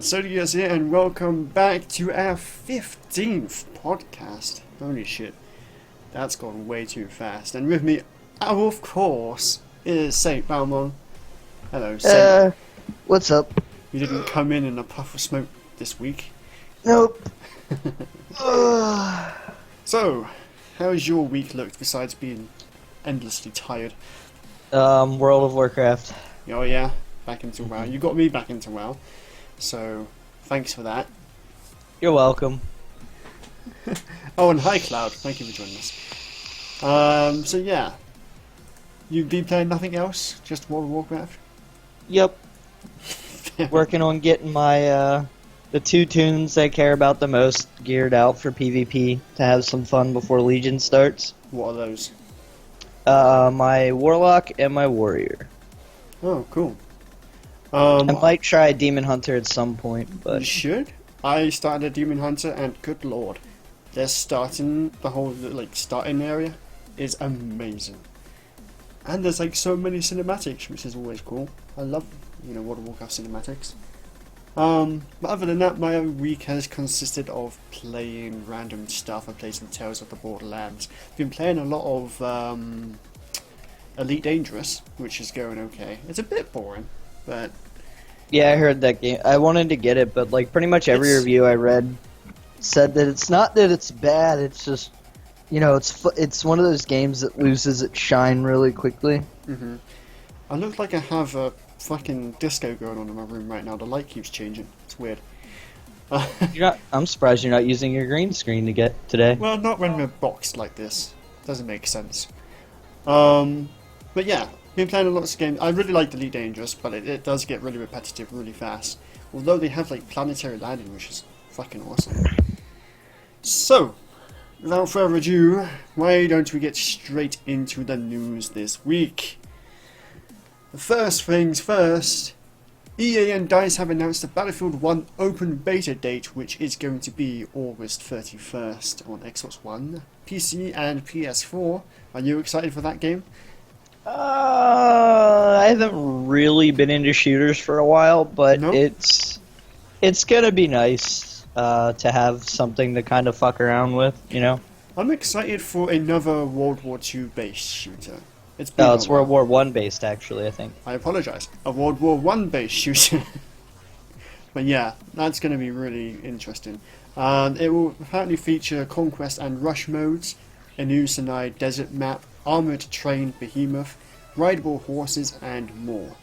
Sodius here, and welcome back to our 15th podcast. Holy shit, that's gone way too fast. And with me, of course, is Saint Balmon. Hello, Saint. What's up? You didn't come in a puff of smoke this week. Nope. So, how's your week looked besides being endlessly tired? World of Warcraft. Oh yeah, back into WoW. You got me back into WoW. So, thanks for that. You're welcome. Oh, and hi Cloud, thank you for joining us. So yeah, you've been playing nothing else? Just World of Warcraft? Yep. Working on getting my, the two tunes I care about the most geared out for PvP to have some fun before Legion starts. What are those? My Warlock and my Warrior. Oh, cool. I might try Demon Hunter at some point, You but... should. I started a Demon Hunter, and good lord, they're starting, the whole, starting area is amazing. And there's, so many cinematics, which is always cool. I love, World of Warcraft cinematics. But other than that, my week has consisted of playing random stuff. I played some Tales of the Borderlands. Been playing a lot of, Elite Dangerous, which is going okay. It's a bit boring, but... Yeah, I heard that game. I wanted to get it, but pretty much every review I read said that it's not that it's bad. It's just, it's one of those games that loses its shine really quickly. Mm-hmm. I look like I have a fucking disco going on in my room right now. The light keeps changing. It's weird. I'm surprised you're not using your green screen to get today. Well, not when we're boxed like this. Doesn't make sense. But yeah, been playing a lot of games. I really like Elite Dangerous, but it does get really repetitive really fast. Although they have planetary landing, which is fucking awesome. So, without further ado, why don't we get straight into the news this week? First things first, EA and DICE have announced the Battlefield 1 open beta date, which is going to be August 31st on Xbox One, PC and PS4. Are you excited for that game? I haven't really been into shooters for a while, but Nope. it's gonna be nice to have something to kind of fuck around with, I'm excited for another World War II based shooter. It's been it's World War One based, actually, I think. I apologise. A World War I based shooter. But yeah, that's going to be really interesting. It will apparently feature Conquest and Rush modes, a new Sinai desert map, armoured train behemoth, rideable horses, and more.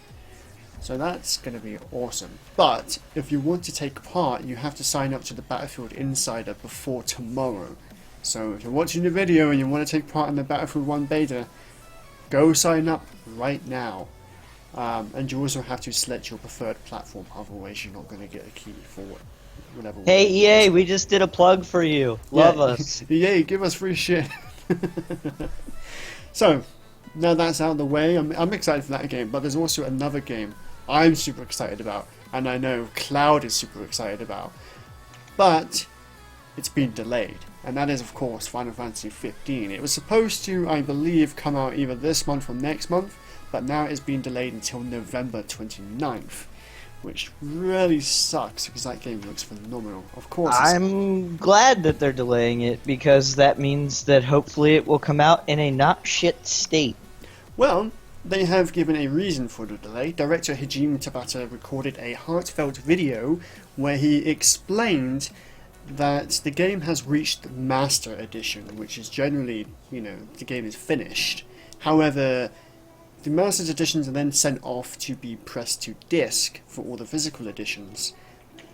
So that's going to be awesome. But if you want to take part, you have to sign up to the Battlefield Insider before tomorrow. So if you're watching the video and you want to take part in the Battlefield 1 beta, go sign up right now. And you also have to select your preferred platform, otherwise you're not going to get a key for whatever. Hey EA, we just did a plug for you. Love us. EA, give us free shit. So, now that's out of the way, I'm excited for that game, but there's also another game I'm super excited about, and I know Cloud is super excited about, but it's been delayed, and that is of course Final Fantasy 15. It was supposed to, I believe, come out either this month or next month, but now it's been delayed until November 29th, which really sucks because that game looks phenomenal. Of course, I'm glad that they're delaying it, because that means that hopefully it will come out in a not shit state. Well, they have given a reason for the delay. Director Hajime Tabata recorded a heartfelt video where he explained that the game has reached Master Edition, which is generally, the game is finished. However, the Master's Editions are then sent off to be pressed to disc for all the physical editions.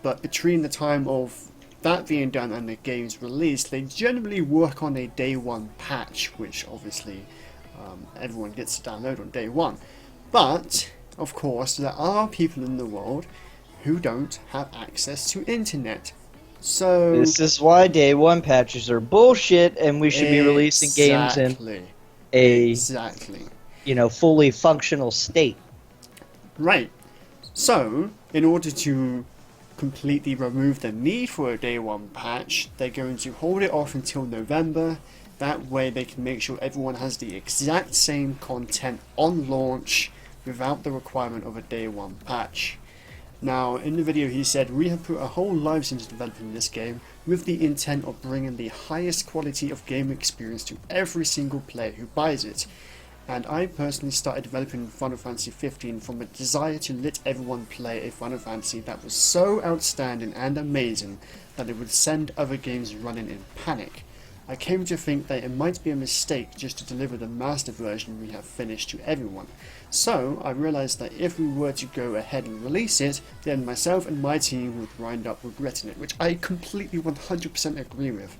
But between the time of that being done and the game's release, they generally work on a day one patch, which obviously everyone gets to download on day one. But, of course, there are people in the world who don't have access to internet. So This is why day one patches are bullshit, and we should be releasing games in a fully functional state. Right. So, in order to completely remove the need for a day one patch, they're going to hold it off until November. That way they can make sure everyone has the exact same content on launch without the requirement of a day one patch. Now, in the video he said, "We have put our whole lives into developing this game with the intent of bringing the highest quality of game experience to every single player who buys it. And I personally started developing Final Fantasy 15 from a desire to let everyone play a Final Fantasy that was so outstanding and amazing that it would send other games running in panic. I came to think that it might be a mistake just to deliver the master version we have finished to everyone. So I realized that if we were to go ahead and release it, then myself and my team would wind up regretting it," which I completely 100% agree with.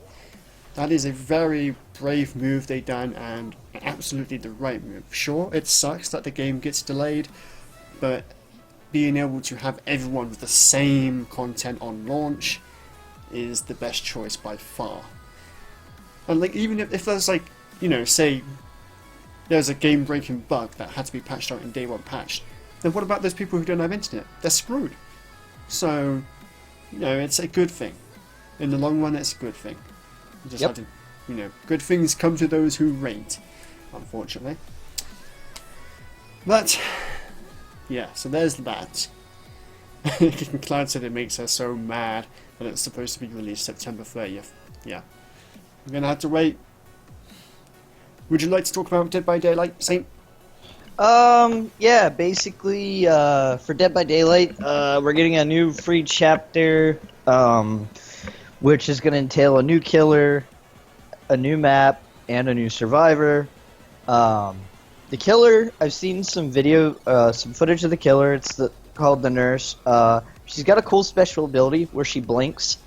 That is a very brave move they done, and absolutely the right move. Sure, it sucks that the game gets delayed, but being able to have everyone with the same content on launch is the best choice by far. And like, even if there's like, you know, say there's a game-breaking bug that had to be patched out in day one patch, then what about those people who don't have internet? They're screwed. So, you know, it's a good thing. In the long run, it's a good thing. You just have to, you know, good things come to those who wait, unfortunately. But, yeah, so there's that. Cloud said it makes her so mad that it's supposed to be released September 30th. Yeah. We're going to have to wait. Would you like to talk about Dead by Daylight, Saint? Yeah, basically, for Dead by Daylight, we're getting a new free chapter, which is going to entail a new killer, a new map, and a new survivor. The killer, I've seen some some footage of the killer. It's called the Nurse. She's got a cool special ability where she blinks.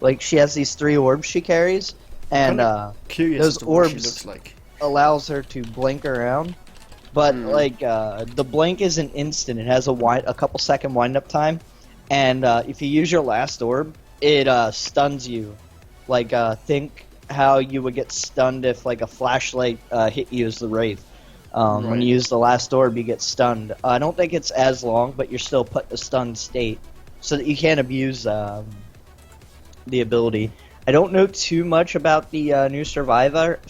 Like, she has these 3 orbs she carries, and those orbs looks like. allows her to blink around. But like, the blink isn't instant. It has a couple second wind up time, and if you use your last orb, it stuns you. Like, think how you would get stunned if like a flashlight hit you as the Wraith. When you use the last orb, you get stunned. I don't think it's as long, but you're still put in a stunned state, so that you can't abuse the ability. I don't know too much about the new survivor,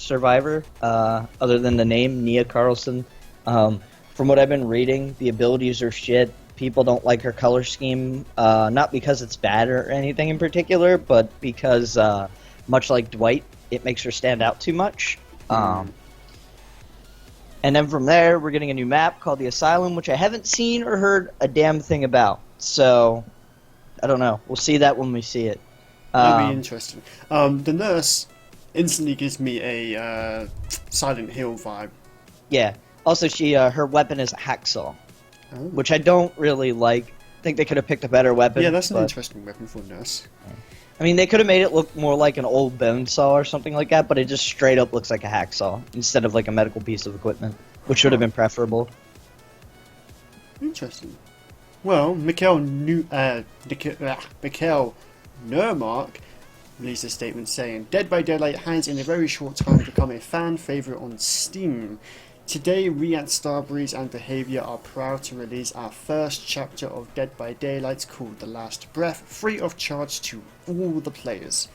other than the name, Nia Carlson. From what I've been reading, the abilities are shit. People don't like her color scheme, not because it's bad or anything in particular, but because, much like Dwight, it makes her stand out too much. And then from there, we're getting a new map called the Asylum, which I haven't seen or heard a damn thing about. So, I don't know. We'll see that when we see it. That'd be interesting. The Nurse instantly gives me a Silent Hill vibe. Yeah. Also, her weapon is a hacksaw, which I don't really like. I think they could have picked a better weapon. Yeah, that's an interesting weapon for a Nurse. I mean, they could have made it look more like an old bone saw or something like that, but it just straight up looks like a hacksaw instead of like a medical piece of equipment, which would have been preferable. Interesting. Well, Mikhail Nurmark released a statement saying, "Dead by Daylight has in a very short time become a fan favourite on Steam. Today, we at Starbreeze and Behaviour are proud to release our first chapter of Dead by Daylight called The Last Breath, free of charge to all the players.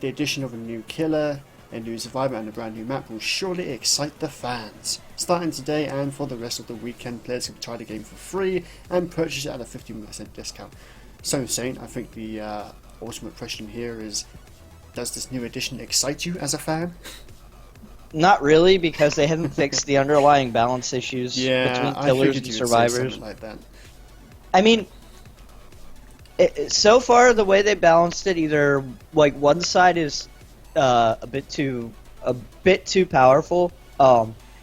The addition of a new killer, a new survivor and a brand new map will surely excite the fans. Starting today and for the rest of the weekend, players can try the game for free and purchase it at a 15% discount." So, Saint, I think the ultimate question here is, does this new edition excite you as a fan? Not really, because they haven't fixed the underlying balance issues between killers and survivors. Like that. I mean, so far the way they balanced it, either like one side is a bit too powerful.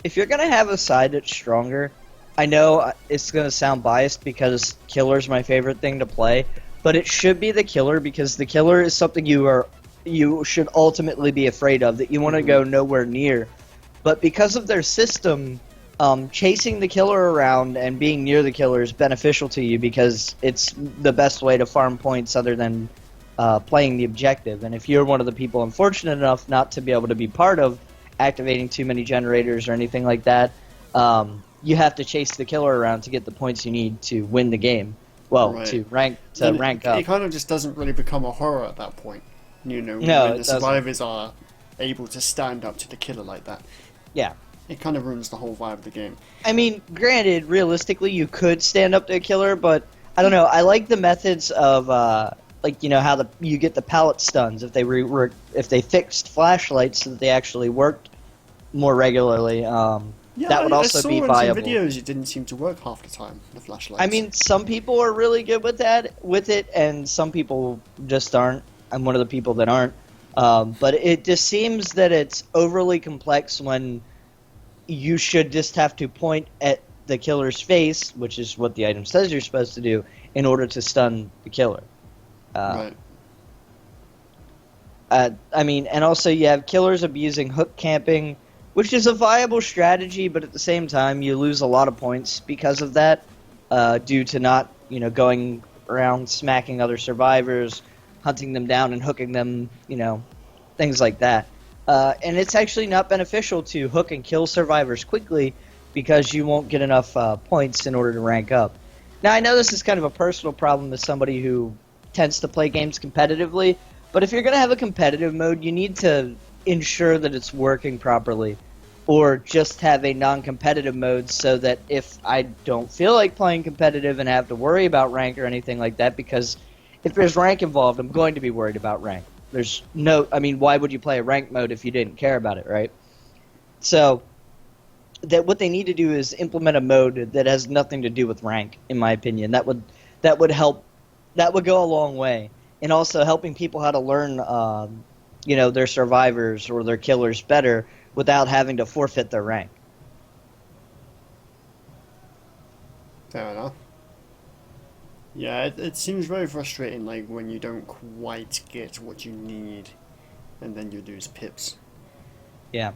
If you're gonna have a side that's stronger, I know it's gonna sound biased because killer's my favorite thing to play, but it should be the killer, because the killer is something you should ultimately be afraid of, that you want to go nowhere near. But because of their system, chasing the killer around and being near the killer is beneficial to you, because it's the best way to farm points other than playing the objective. And if you're one of the people unfortunate enough not to be able to be part of activating too many generators or anything like that, you have to chase the killer around to get the points you need to win the game. Well, to rank up. It kind of just doesn't really become a horror at that point. You know, no, when the survivors are able to stand up to the killer like that. Yeah. It kind of ruins the whole vibe of the game. I mean, granted, realistically, you could stand up to a killer, but I don't know. I like the methods of like how you get the pallet stuns if they if they fixed flashlights so that they actually worked more regularly. Yeah, That would I also saw be in some viable. videos it didn't seem to work half the time, the flashlights. I mean, some people are really good with it, and some people just aren't. I'm one of the people that aren't. But it just seems that it's overly complex when you should just have to point at the killer's face, which is what the item says you're supposed to do, in order to stun the killer. Right. I mean, and also you have killers abusing hook camping, which is a viable strategy, but at the same time you lose a lot of points because of that, due to not, going around smacking other survivors, hunting them down and hooking them, things like that. And it's actually not beneficial to hook and kill survivors quickly because you won't get enough points in order to rank up. Now, I know this is kind of a personal problem as somebody who tends to play games competitively, but if you're going to have a competitive mode, you need to ensure that it's working properly, or just have a non-competitive mode so that if I don't feel like playing competitive and have to worry about rank or anything like that, because if there's rank involved, I'm going to be worried about rank. Why would you play a rank mode if you didn't care about it, right? So, that what they need to do is implement a mode that has nothing to do with rank, in my opinion. That would help. That would go a long way. And also helping people how to learn, their survivors or their killers better without having to forfeit their rank. Fair enough. Yeah, it seems very frustrating, like, when you don't quite get what you need, and then you lose pips. Yeah.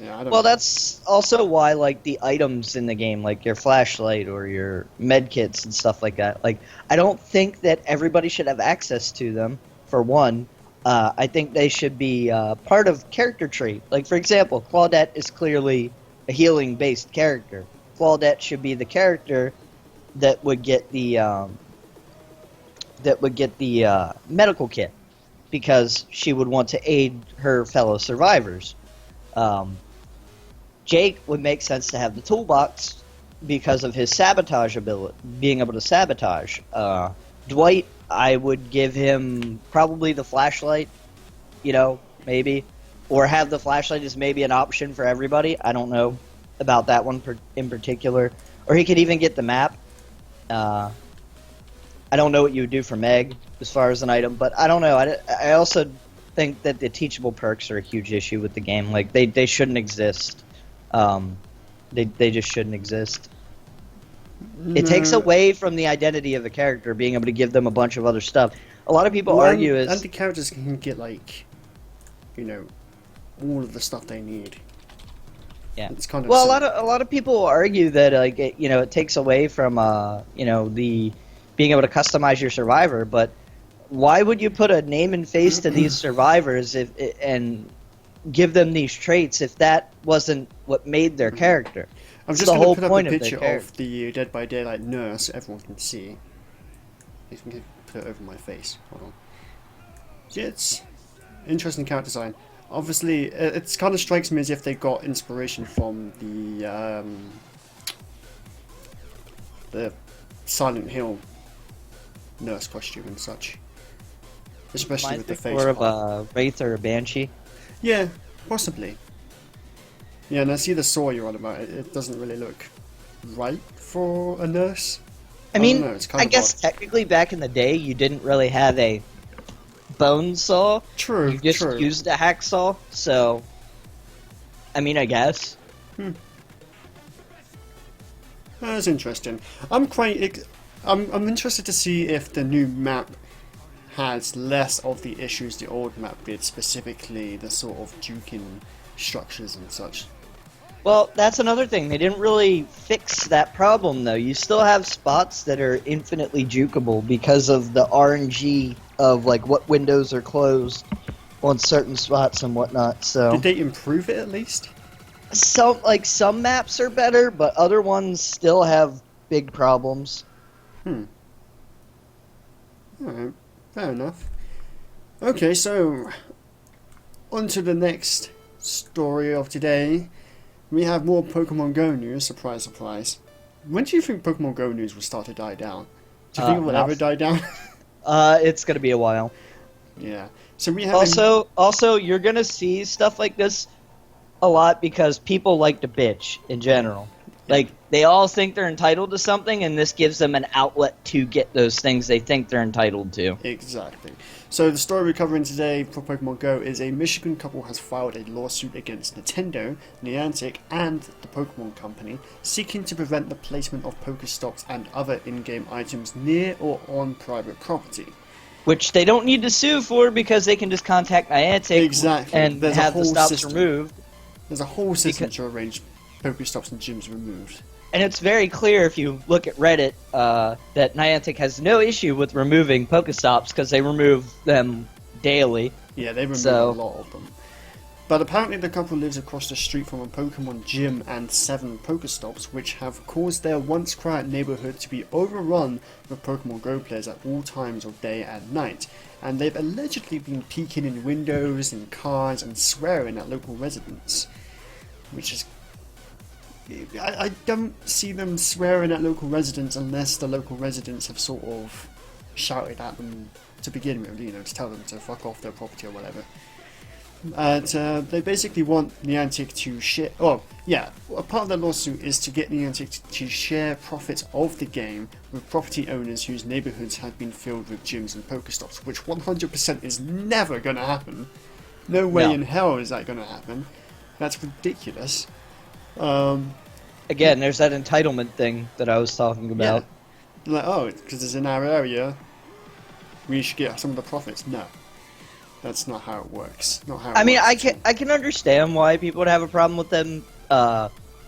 Yeah, I don't Well, know. that's also why, like, the items in the game, like your flashlight or your med kits and stuff like that, like, I don't think that everybody should have access to them, for one. I think they should be part of character trait. Like, for example, Claudette is clearly a healing-based character. Claudette should be the character that would get the medical kit, because she would want to aid her fellow survivors. Jake would make sense to have the toolbox because of his sabotage ability, being able to sabotage. Dwight, I would give him probably the flashlight, maybe. Or have the flashlight as maybe an option for everybody. I don't know about that one in particular. Or he could even get the map. I don't know what you would do for Meg as far as an item, but I don't know. I also think that the teachable perks are a huge issue with the game. Like, they shouldn't exist. They just shouldn't exist. It takes No, away from the identity of the character, being able to give them a bunch of other stuff. A lot of people well, argue and the characters can get, like, all of the stuff they need. yeah. It's kind of Well, silly. a lot of people argue that, like, it takes away from the being able to customize your survivor, but why would you put a name and face to these survivors and give them these traits if that wasn't what made their character? I'm It's just the going to whole put up a point of their picture character. of the Dead by Daylight nurse everyone can see. You can put it over my face. Hold on. See, it's interesting character design. Obviously, it kind of strikes me as if they got inspiration from the Silent Hill nurse costume and such, especially with Reminds the me face more of part. a Wraith or a Banshee. Yeah, possibly. Yeah, and I see the saw you're on about. It doesn't really look right for a nurse. I don't mean, know, it's kind I of guess odd. technically back in the day, you didn't really have a bone saw. True, You just true. used a hacksaw. So, I mean, I guess. That's interesting. I'm interested to see if the new map has less of the issues the old map did, specifically the sort of duking structures and such. Well, that's another thing. They didn't really fix that problem, though. You still have spots that are infinitely jukeable because of the RNG of, like, what windows are closed on certain spots and whatnot. So, Did they improve it at least? some maps are better, but other ones still have big problems. Alright, fair enough. Okay, so on to the next story of today. We have more Pokemon Go news. Surprise, surprise. When do you think Pokemon Go news will start to die down? Do you think it will ever die down? It's gonna be a while. Yeah. So we have Also, you're gonna see stuff like this a lot because people like to bitch in general. Like, they all think they're entitled to something, and this gives them an outlet to get those things they think they're entitled to. Exactly. So the story we're covering today for Pokemon Go is a Michigan couple has filed a lawsuit against Nintendo, Niantic, and the Pokemon Company, seeking to prevent the placement of Pokestops and other in-game items near or on private property. Which they don't need to sue for because they can just contact Niantic and have the stops removed. There's a whole system to arrange Pokestops and gyms removed. And it's very clear if you look at Reddit that Niantic has no issue with removing Pokestops because they remove them daily. Yeah, they remove a lot of them. But apparently the couple lives across the street from a Pokemon gym and 7 Pokestops, which have caused their once quiet neighborhood to be overrun with Pokemon Go players at all times of day and night. And they've allegedly been peeking in windows and cars and swearing at local residents. Which is... I don't see them swearing at local residents unless the local residents have sort of shouted at them to begin with, you know, to tell them to fuck off their property or whatever. They basically want Niantic to share... Oh, yeah, a part of their lawsuit is to get Niantic to share profits of the game with property owners whose neighborhoods have been filled with gyms and Pokestops, which 100% is never going to happen. No way in hell is that going to happen. That's ridiculous. Again, there's that entitlement thing that I was talking about. Yeah. Like, oh, because it's in our area, we should get some of the profits. No. That's not how it works. Not how. I can understand why people would have a problem with them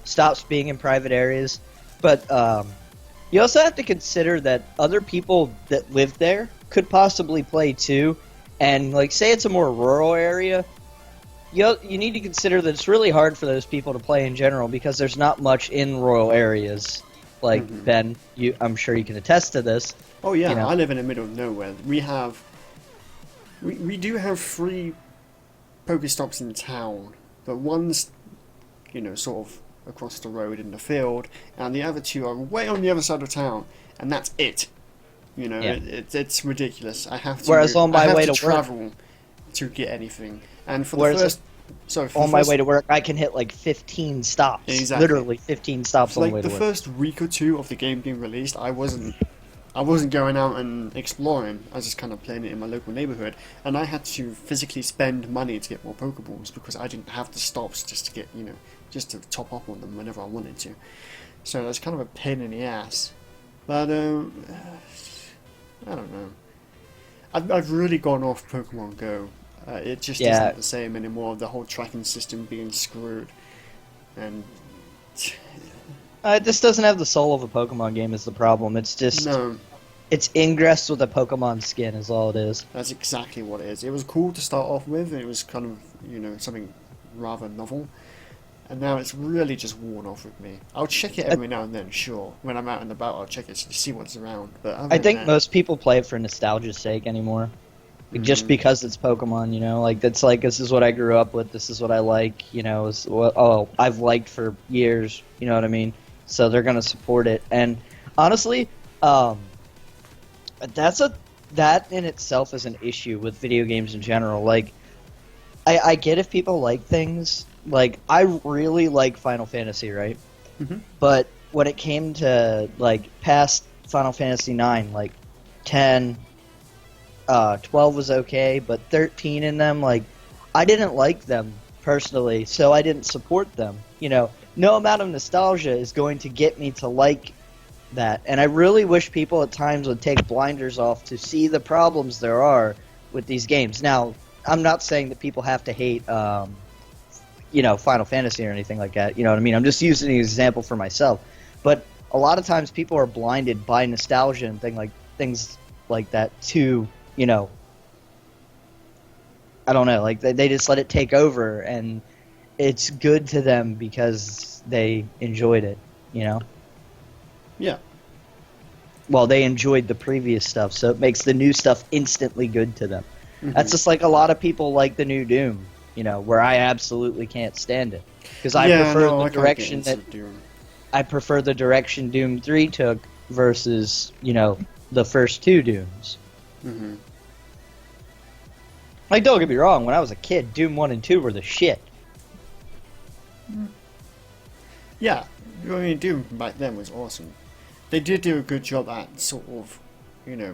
stops being in private areas, but you also have to consider that other people that live there could possibly play too, and like say it's a more rural area. You need to consider that it's really hard for those people to play in general because there's not much in rural areas. Like Ben, I'm sure you can attest to this. Oh yeah, you know. I live in the middle of nowhere. We do have 3 Pokestops in town, but one's, you know, sort of across the road in the field, and the other 2 are way on the other side of town, and that's it. You know, it's ridiculous. I have to. Whereas on my way to travel to get anything, and for my way to work, I can hit like 15 stops. Exactly. Literally 15 stops on the way to work. Like the first week or 2 of the game being released, I wasn't going out and exploring. I was just kind of playing it in my local neighborhood, and I had to physically spend money to get more Pokeballs because I didn't have the stops just to get, you know, just to top up on them whenever I wanted to. So that's kind of a pain in the ass. But I don't know. I've really gone off Pokemon Go. It just isn't the same anymore. The whole tracking system being screwed, and it just doesn't have the soul of a Pokemon game. Is the problem? It's just it's ingress with a Pokemon skin is all it is. That's exactly what it is. It was cool to start off with. It was kind of, you know, something rather novel, and now it's really just worn off with me. I'll check it every now and then, sure. When I'm out and about, I'll check it to see what's around. But I think most people play it for nostalgia's sake anymore. Just because it's Pokemon, you know, like that's like this is what I grew up with. This is what I like, you know. Is what I've liked for years. You know what I mean? So they're gonna support it. And honestly, that in itself is an issue with video games in general. Like, I get if people like things. Like, I really like Final Fantasy, right? But when it came to like past Final Fantasy 9, like 10. 12 was okay, but 13 in them, like, I didn't like them personally, so I didn't support them. You know, no amount of nostalgia is going to get me to like that, and I really wish people at times would take blinders off to see the problems there are with these games. Now, I'm not saying that people have to hate, you know, Final Fantasy or anything like that, you know what I mean? I'm just using an example for myself, but a lot of times people are blinded by nostalgia and things like that to... You know, I don't know, like they just let it take over, and it's good to them because they enjoyed it, you know? Yeah. Well, they enjoyed the previous stuff, so it makes the new stuff instantly good to them. That's just like a lot of people like the new Doom, you know, where I absolutely can't stand it. Because I prefer the direction that... I prefer the direction Doom 3 took versus, you know, the first two Dooms. Hmm. Like, don't get me wrong, when I was a kid, Doom 1 and 2 were the shit. Yeah, I mean, Doom back then was awesome. They did do a good job at sort of,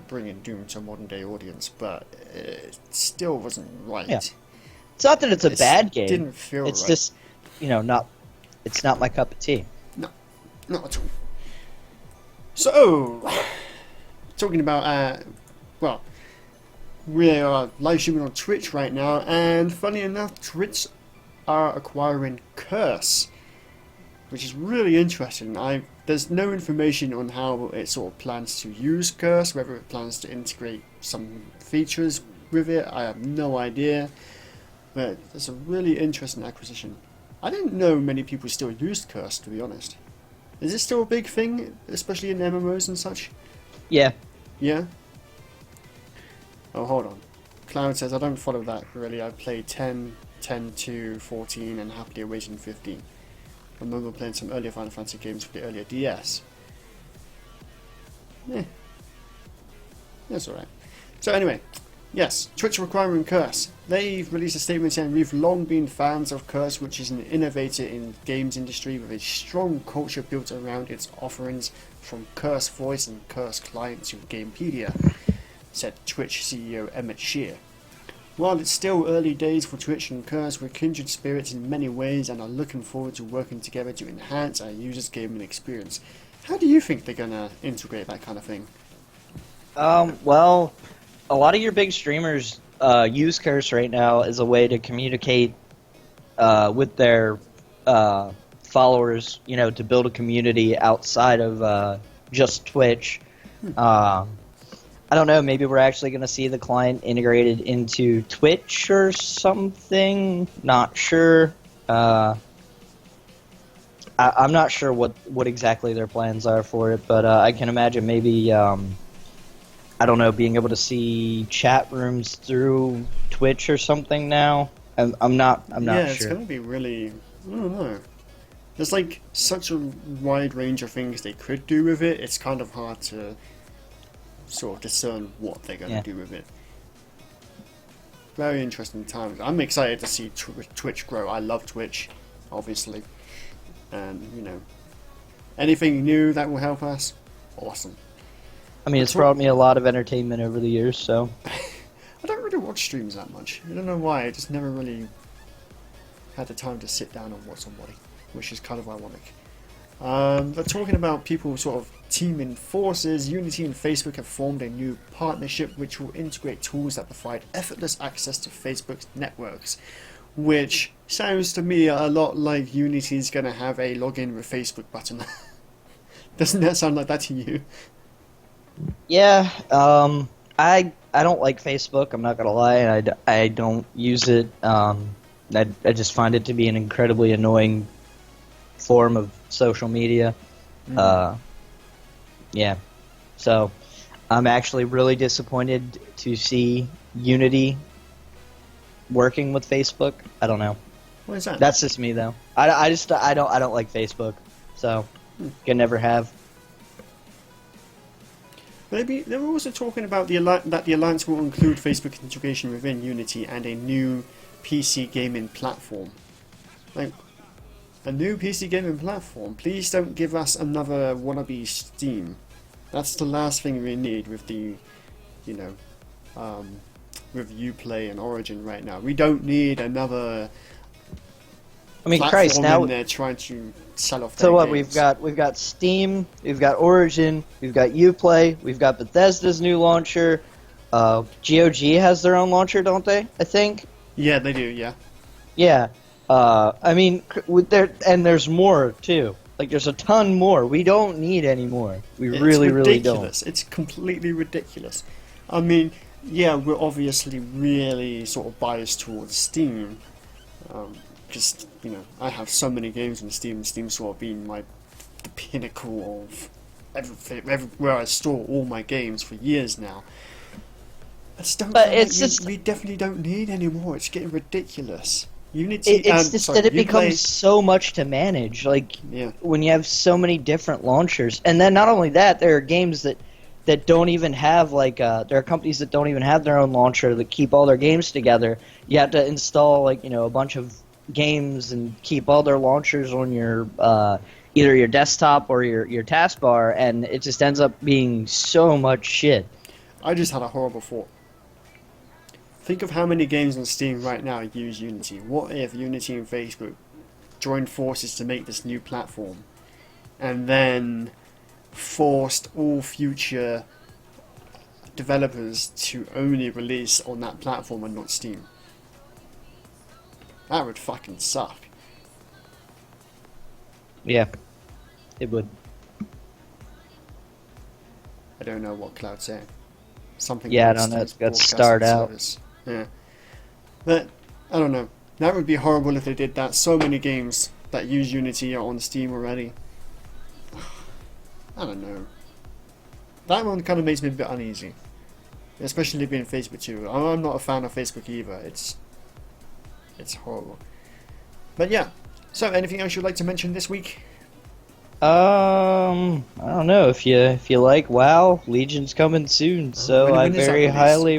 bringing Doom to a modern day audience, but it still wasn't right. Yeah. It's not that it's a bad game. Didn't feel it's right. just, it's not my cup of tea. No, not at all. So, talking about, we are live streaming on Twitch right now, and funny enough, Twitch are acquiring Curse, which is really interesting. There's no information on how it sort of plans to use Curse, whether it plans to integrate some features with it. I have no idea, but it's a really interesting acquisition. I didn't know many people still used Curse, to be honest. Is it still a big thing, especially in MMOs and such? Yeah. Yeah? Oh, hold on. Cloud says, I don't follow that really. I played 10, 10-2, 14, and happily awaiting 15. I remember playing some earlier Final Fantasy games for the earlier DS. That's alright. So anyway, yes, Twitch requiring Curse. They've released a statement saying, we've long been fans of Curse, which is an innovator in the games industry with a strong culture built around its offerings from Curse Voice and Curse Client to Gamepedia, said Twitch CEO Emmett Shear. While it's still early days for Twitch and Curse, we're kindred spirits in many ways and are looking forward to working together to enhance our users' gaming experience. How do you think they're going to integrate that kind of thing? Well, a lot of your big streamers use Curse right now as a way to communicate with their followers, to build a community outside of just Twitch. I don't know, maybe we're actually going to see the client integrated into Twitch or something. Not sure. I'm not sure what exactly their plans are for it, but I can imagine maybe, I don't know, being able to see chat rooms through Twitch or something now. I'm not sure. Yeah, it's going to be really, I don't know. There's like such a wide range of things they could do with it, it's kind of hard to sort of discern what they're going to do with it. Very interesting times. I'm excited to see Twitch grow. I love Twitch, obviously, and anything new that will help us, awesome. I mean, it's brought me a lot of entertainment over the years, so. I don't really watch streams that much. I don't know why. I just never really had the time to sit down and watch somebody, which is kind of ironic. But talking about people sort of teaming forces, Unity and Facebook have formed a new partnership which will integrate tools that provide effortless access to Facebook's networks, which sounds to me a lot like Unity's going to have a login with Facebook button. Doesn't that sound like that to you? Yeah, I don't like Facebook, I'm not going to lie. I don't use it. I just find it to be an incredibly annoying form of social media. Yeah, so I'm actually really disappointed to see Unity working with Facebook. I don't know. What is that? That's just me though. I don't like Facebook, so can never have. Maybe they were also talking about that the alliance will include Facebook integration within Unity and a new PC gaming platform. Like, a new PC gaming platform? Please don't give us another wannabe Steam. That's the last thing we need with the, with Uplay and Origin right now. We don't need another. I mean, Christ, now in there trying to sell off. So what? Games. We've got Steam, we've got Origin, we've got Uplay, we've got Bethesda's new launcher. GOG has their own launcher, don't they? I think. Yeah, they do. Yeah. Yeah. I mean, there's more too. Like, there's a ton more. We don't need any more. It's really don't. It's completely ridiculous. I mean, yeah, we're obviously really sort of biased towards Steam. Because, I have so many games on Steam. Steam's sort of been the pinnacle of everywhere I store all my games for years now. We definitely don't need any more. It's getting ridiculous. It's just that it becomes so much to manage. Like, when you have so many different launchers, and then not only that, there are games that that don't even have there are companies that don't even have their own launcher that keep all their games together. You have to install a bunch of games and keep all their launchers on your either your desktop or your taskbar, and it just ends up being so much shit. I just had a horrible thought. Think of how many games on Steam right now use Unity. What if Unity and Facebook joined forces to make this new platform, and then forced all future developers to only release on that platform and not Steam? That would fucking suck. Yeah, it would. I don't know what Cloud's saying. Something. Yeah, I about don't know. Steam's It's got to broadcasting start out. service. Yeah, but I don't know. That would be horrible if they did that. So many games that use Unity are on Steam already. I don't know. That one kind of makes me a bit uneasy, especially being Facebook too. I'm not a fan of Facebook either. It's horrible. But yeah. So, anything else you'd like to mention this week? I don't know if you like WoW. Legion's coming soon, so when I is that very released? highly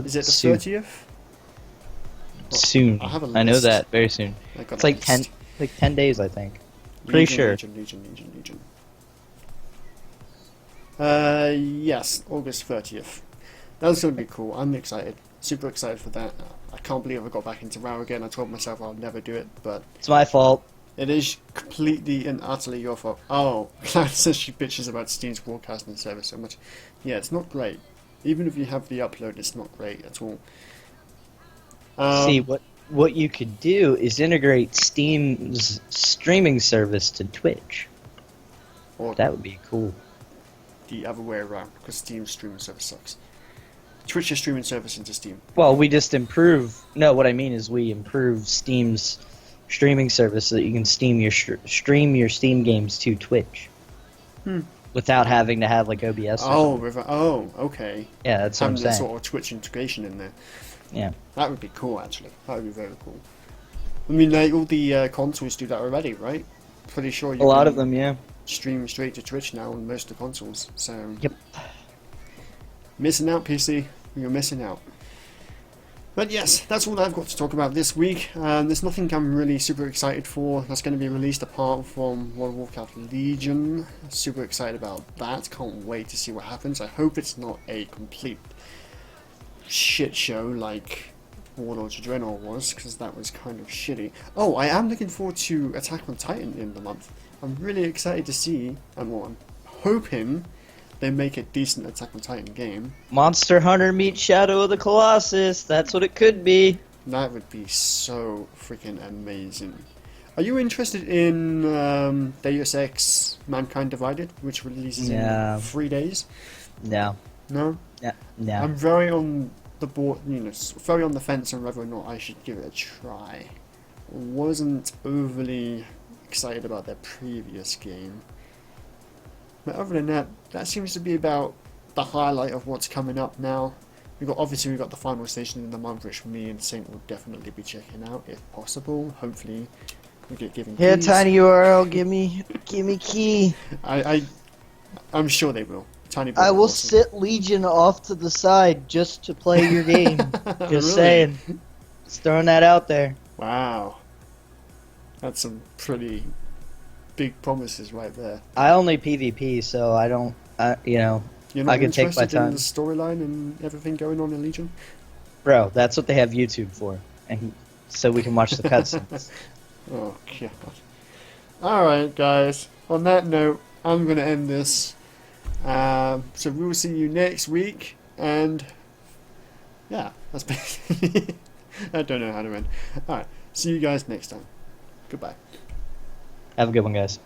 Is it the soon. 30th? Soon. I have a I know list. that very soon. I got It's a like list. 10 days, I think. Pretty sure. Legion. Yes, August 30th. That's going to be cool. I'm excited. Super excited for that. I can't believe I got back into WoW again. I told myself I'll never do it, but It's my fault. it is completely and utterly your fault. Oh, Cloud says she bitches about Steam's broadcasting service so much. Yeah, it's not great. Even if you have the upload, it's not great at all. See, what you could do is integrate Steam's streaming service to Twitch. Or That would be cool. the other way around, because Steam's streaming service sucks. Twitch's streaming service into Steam. Well, we just improve. No, what I mean is we improve Steam's streaming service so that you can stream your Steam games to Twitch without having to have like OBS. Okay. Yeah, that's what I'm Having the saying. sort of Twitch integration in there. Yeah. That would be cool, actually. That would be very cool. I mean, like, all the consoles do that already, right? Pretty sure you A lot can of them, yeah. stream straight to Twitch now on most of the consoles. So, Yep. missing out, PC. You're missing out. But yes, that's all I've got to talk about this week. There's nothing I'm really super excited for that's going to be released apart from World of Warcraft Legion. Super excited about that. Can't wait to see what happens. I hope it's not a complete shit show like Warlords of Draenor was, because that was kind of shitty. Oh, I am looking forward to Attack on Titan in the month. I'm really excited to see, and well, I'm hoping they make a decent Attack on Titan game. Monster Hunter meets Shadow of the Colossus. That's what it could be. That would be so freaking amazing. Are you interested in Deus Ex Mankind Divided, which releases in 3 days? No. No? Yeah. No. I'm very on the board, very on the fence on whether or not I should give it a try. Wasn't overly excited about their previous game. But other than that, that seems to be about the highlight of what's coming up now. We've got the final station in the month, which me and Saint will definitely be checking out if possible. Hopefully, we get given Yeah, keys. tiny URL. Give me key. I'm sure they will. Tiny. I will awesome. sit Legion off to the side just to play your game. Just Really? saying. Just throwing that out there. Wow, that's some pretty big promises right there. I only PvP, so I don't. You're not I can take my interested in time. the storyline and everything going on in Legion? Bro, that's what they have YouTube for, and so we can watch the cutscenes. Oh god. Alright guys, on that note, I'm going to end this. So we'll see you next week, and yeah, that's basically I don't know how to end. Alright, see you guys next time. Goodbye. Have a good one, guys.